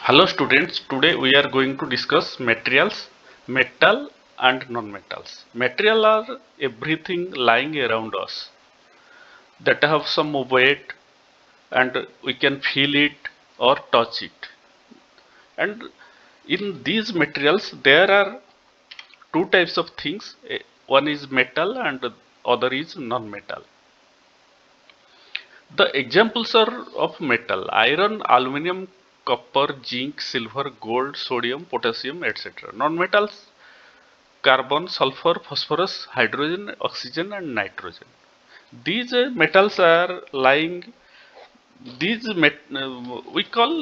Hello students, today we are going to discuss materials, metal and non-metals. Material are everything lying around us that have some weight and we can feel it or touch it. And in these materials there are two types of things. One is metal and the other is non-metal. The examples are of metal: iron, aluminum, copper, zinc, silver, gold, sodium, potassium, etc. Non-metals: carbon, sulfur, phosphorus, hydrogen, oxygen and nitrogen. These metals are lying, we call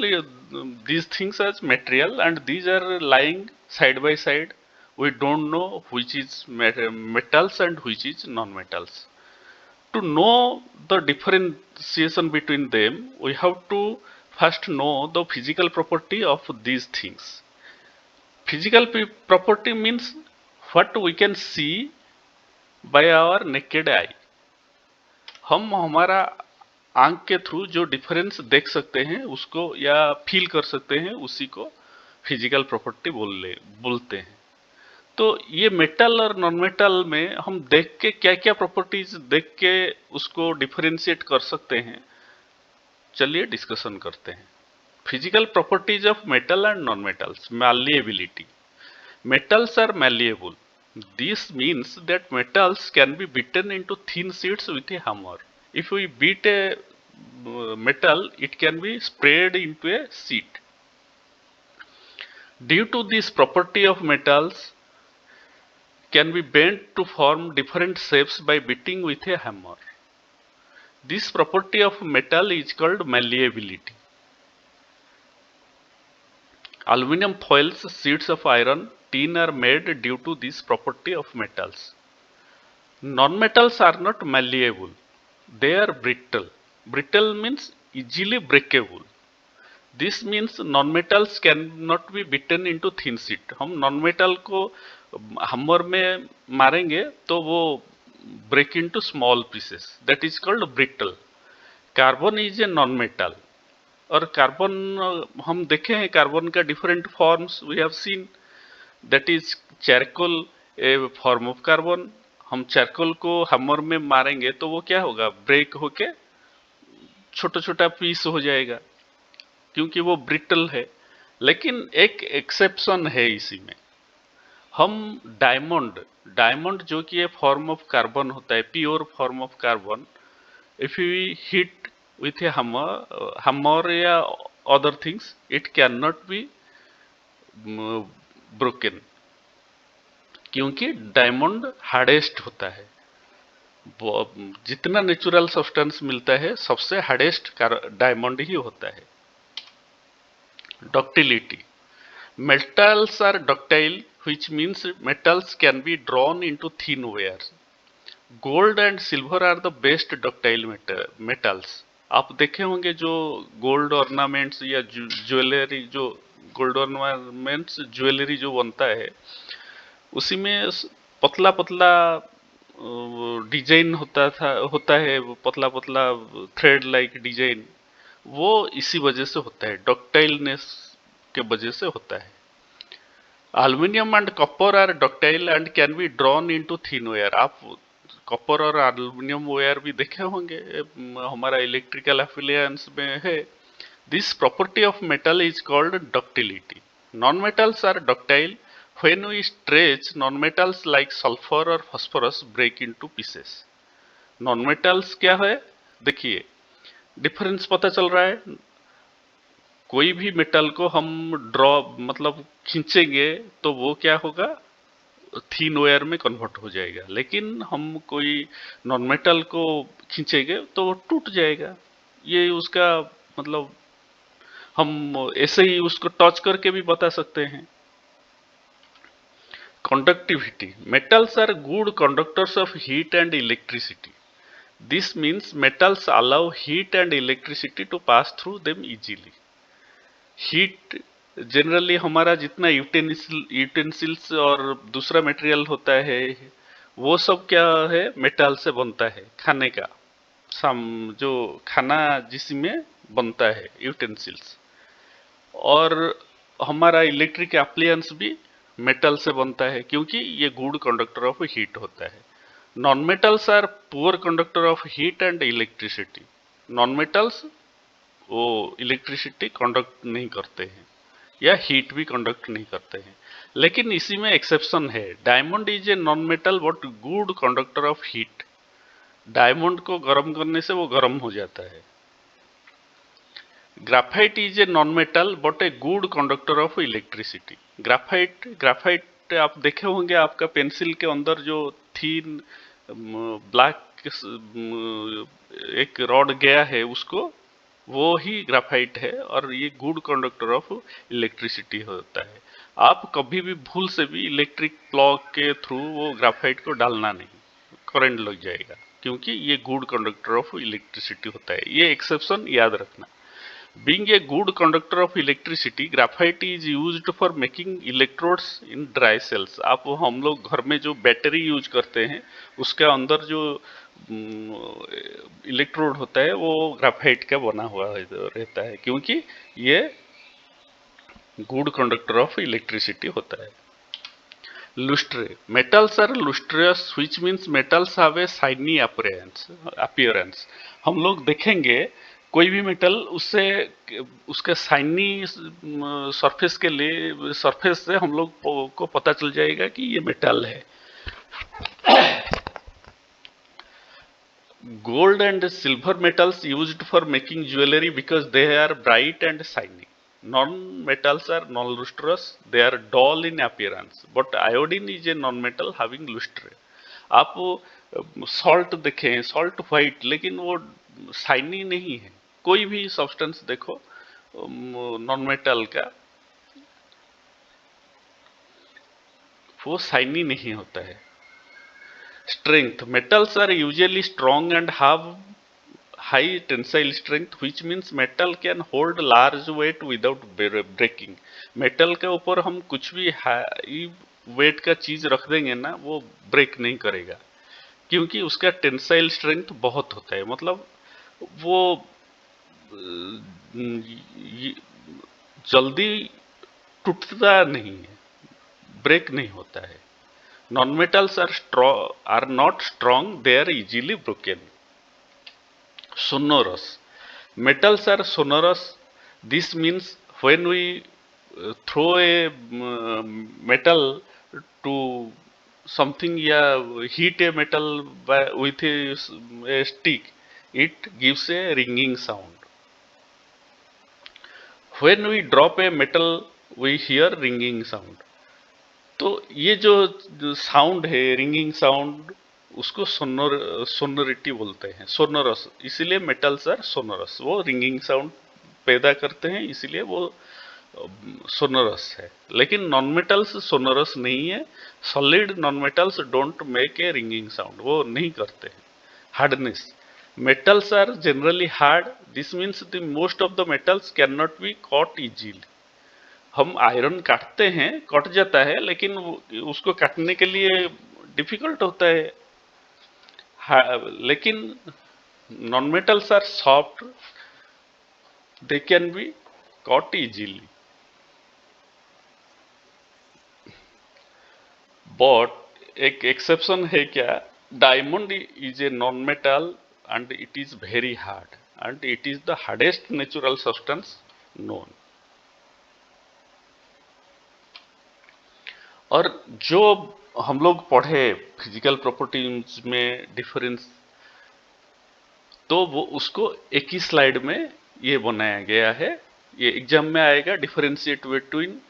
these things as material, and these are lying side by side. We don't know which is metals and which is non-metals. To know the differentiation between them, we have to first know the physical property of these things. Physical property means what we can see by our naked eye. हम हमारा आंख के through जो difference देख सकते हैं उसको या फील कर सकते हैं, उसी को फिजिकल प्रॉपर्टी बोलते हैं। तो ये मेटल और नॉन मेटल में हम देख के क्या क्या प्रॉपर्टीज देख के उसको डिफरेंशिएट कर सकते हैं, चलिए डिस्कशन करते हैं। Physical properties of metal and non metals. Malleability: metals are malleable. This means that metals can be beaten into thin sheets with a hammer. If we beat a metal, it can be spread into a sheet. Due to this property of metals can be bent to form different shapes by beating with a hammer. This property of metal is called malleability. Aluminum foils, sheets of iron, tin are made due to this property of metals. Non-metals are not malleable. They are brittle. Brittle means easily breakable. This means non-metals cannot be beaten into thin sheet. हम non-metal को hammer में मारेंगे तो वो break into small pieces. That is called brittle. Carbon is a non-metal. और carbon हम देखे हैं, कार्बन का different forms we have seen. That is charcoal, a form of carbon. हम चारकोल को हैमर में मारेंगे तो वो क्या होगा, ब्रेक होके छोटा छोटा पीस हो जाएगा क्योंकि वो ब्रिटल है. लेकिन एक एक्सेप्शन है इसी में. हम डायमंड डायमंड जो कि एक फॉर्म ऑफ कार्बन होता है, pure form of carbon, if we hit with a hammer या other things, it cannot be broken क्योंकि डायमंड हार्डेस्ट होता है. जितना नेचुरल सब्सटेंस मिलता है सबसे हार्डेस्ट डायमंड ही होता है. Ductility: metals are ductile, which means metals can be drawn into thin wires. Gold and silver are the best ductile metals. आप देखे होंगे जो गोल्ड ऑर्नामेंट्स या ज्वेलरी, जो गोल्ड ऑर्नामेंट्स ज्वेलरी जो बनता है, उसी में पतला पतला डिजाइन होता है, पतला पतला थ्रेड लाइक डिजाइन. वो इसी वजह से होता है, डक्टाइलनेस के वजह से होता है. Aluminium and copper are ductile and can be drawn into thin wire. आप कॉपर और एल्यूमिनियम वायर भी देखे होंगे, हमारा इलेक्ट्रिकल अप्लायंस में है. This property of metal is called ductility. Non metals are ductile. When we stretch non metals like sulphur और phosphorus break into pieces. Non metals क्या है, देखिए डिफरेंस पता चल रहा है. कोई भी मेटल को हम ड्रॉ मतलब खींचेंगे तो वो क्या होगा, थीन वेयर में कन्वर्ट हो जाएगा. लेकिन हम कोई नॉन मेटल को खींचेंगे तो वो टूट जाएगा. ये उसका मतलब हम ऐसे ही उसको टच करके भी बता सकते हैं. Conductivity: metals are good conductors of heat and electricity. This means metals allow heat and electricity to pass through them easily. Heat generally हमारा जितना यूटेंसिल्स और दूसरा मटेरियल होता है वो सब क्या है, मेटल से बनता है. खाने का जो खाना जिसमें बनता है यूटेंसिल्स, और हमारा इलेक्ट्रिक अप्लायंस भी मेटल से बनता है क्योंकि ये गुड कंडक्टर ऑफ हीट होता है। Non metals are poor conductor of heat and electricity. Non metals वो इलेक्ट्रिसिटी कंडक्ट नहीं करते हैं या हीट भी कंडक्ट नहीं करते हैं। लेकिन इसी में एक्सेप्शन है। Diamond is a non metal but good conductor of heat. Diamond को गर्म करने से वो गर्म हो जाता है। Graphite is a non metal but a good conductor of electricity. Graphite आप देखे होंगे, आपका पेंसिल के अंदर जो थीन ब्लैक एक रॉड गया है उसको, वो ही ग्राफाइट है और ये गुड कंडक्टर ऑफ इलेक्ट्रिसिटी होता है। आप कभी भी भूल से भी इलेक्ट्रिक प्लग के थ्रू वो ग्राफाइट को डालना नहीं, करंट लग जाएगा, क्योंकि ये गुड कंडक्टर ऑफ इलेक्ट्रिसिटी होता है। ये एक्सेप्शन याद रखना। Being a good conductor of electricity, graphite is used for making electrodes in dry cells। आप हम लोग घर में जो बैटरी यूज करते हैं उसके अंदर जो इलेक्ट्रोड होता है वो ग्राफाइट का बना हुआ रहता है, क्योंकि ये गुड कंडक्टर ऑफ इलेक्ट्रिसिटी होता है। Lustre, metals are lustrous which means metals have a shiny appearance. हम लोग देखेंगे कोई भी मेटल उससे उसके शाइनी सरफेस के लिए सरफेस से हम लोग को पता चल जाएगा कि ये मेटल है। Gold and silver metals used for making jewelry because they are bright and shiny. Non-metals are non-lustrous, they are dull in appearance. But iodine is a non-metal having lustre. आप सॉल्ट देखें, salt white, लेकिन वो shiny नहीं है। कोई भी substance देखो non metal का, वो शाइनी नहीं होता है। Strength, metals are usually strong and have high tensile strength, which means metal can hold large weight without breaking। Metal के ऊपर हम कुछ भी हाई वेट का चीज रख देंगे ना, वो ब्रेक नहीं करेगा, क्योंकि उसका टेंसाइल स्ट्रेंथ बहुत होता है। मतलब वो जल्दी टूटता नहीं है, ब्रेक नहीं होता है। Non metals are not strong, they are easily broken. Sonorous, metals are sonorous. This means when we throw a metal to something, yeah, heat a metal with a stick, it gives a ringing sound. When we drop a metal, we hear ringing sound। तो ये जो sound है, ringing sound, उसको sonority बोलते हैं, sonorous. इसीलिए metals are sonorous, वो ringing sound पैदा करते हैं, इसीलिए वो सोनोरस है। लेकिन नॉन मेटल्स सोनोरस नहीं है। Solid non metals don't make a ringing sound, वो नहीं करते हैं। Hardness, metals are generally hard, this means the most of the metals can not be cut easily. हम आयरन काटते हैं, कट जाता है, लेकिन उसको काटने के लिए डिफिकल्ट होता है। लेकिन non metals are soft, they can be cut easily. But एक एक्सेप्शन है क्या? Diamond is a non metal and it is very hard and it is the hardest natural substance known. और जो हम लोग पढ़े फिजिकल प्रॉपर्टीज में difference, तो वो उसको एक ही स्लाइड में ये बनाया गया है। ये एग्जाम में आएगा, differentiate between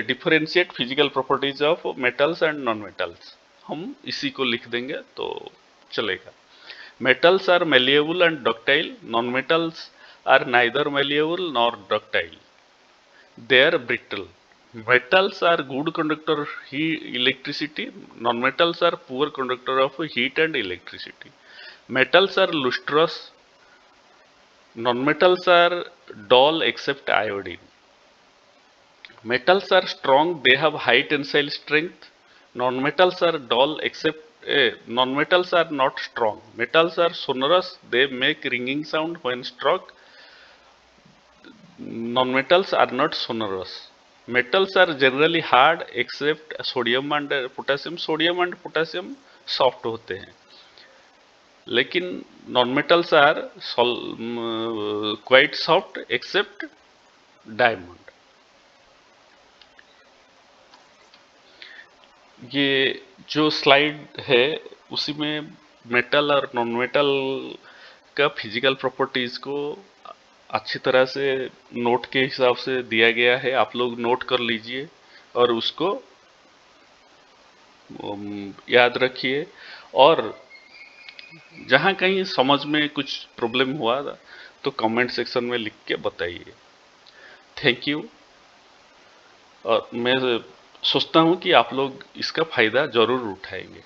differentiate physical properties of metals and non metals. हम इसी को लिख देंगे तो चलेगा। Metals are malleable and ductile, non metals are neither malleable nor ductile, they are brittle। Metals are good conductor of electricity, non-metals are poor conductor of heat and electricity। Metals are lustrous, non-metals are dull except iodine। Metals are strong, they have high tensile strength, non-metals are dull except non-metals are not strong, metals are sonorous, they make ringing sound when struck, Non-metals are not sonorous. Metals are generally hard except sodium and potassium. Sodium and potassium soft होते हैं, लेकिन non-metals are quite soft except diamond. ये जो slide है उसी में metal और non metal का फिजिकल प्रॉपर्टीज को अच्छी तरह से नोट के हिसाब से दिया गया है, आप लोग नोट कर लीजिए और उसको याद रखिए। और जहाँ कहीं समझ में कुछ प्रॉब्लम हुआ तो कमेंट सेक्शन में लिख के बताइए। Thank you. और मैं सोचता हूँ कि आप लोग इसका फायदा जरूर उठाएंगे।